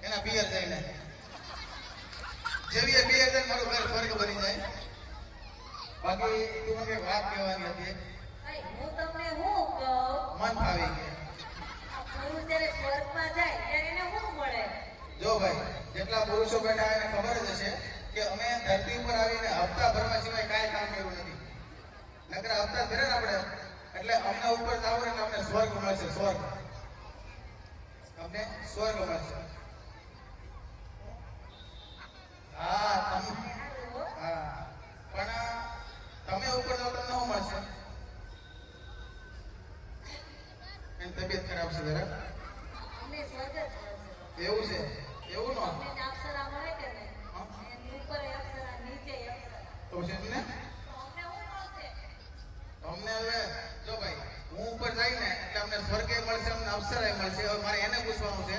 એના પિયર જઈને જેવી એ પિયર જઈને મારું ઘર સ્વર્ગ બની જાય. બાકી તું મને એક વાત કહેવાની હતી. હું તમને હું કહું, મન ફાવી ગયે. પુરુષ જ્યારે સ્વર્ગમાં જાય ત્યારે એને શું મળે? જો ભાઈ, જેટલા પુરુષો બેઠા એને ખબર જ હશે કે અમે ધરતી ઉપર આવીને હપ્તા ભરવા સિવાય કાંઈ કામ કર્યું નથી. નકર હપ્તા ભરે ને આપણે એટલે અમને ઉપર જાવ એટલે અમને સ્વર્ગ મળશે. સ્વર્ગ અમને સ્વર્ગ મળશે. હા પણ તમે ઉપર જાવ તમને શું મળશે? એની તબિયત ખરાબ છે જરા. અમને સ્વર્ગ જ મળશે. એવું છે? એવું નો અમને અપ્સરા મળે કે નહીં? એની ઉપર અપ્સરા, નીચે અપ્સરા. તો છે ને અમને શું મળશે? અમને હવે જો ભાઈ હું ઉપર જાય ને એટલે અમને સ્વર્ગે મળશે, અમને અપ્સરાય મળશે. હવે મારે એને પૂછવાનું છે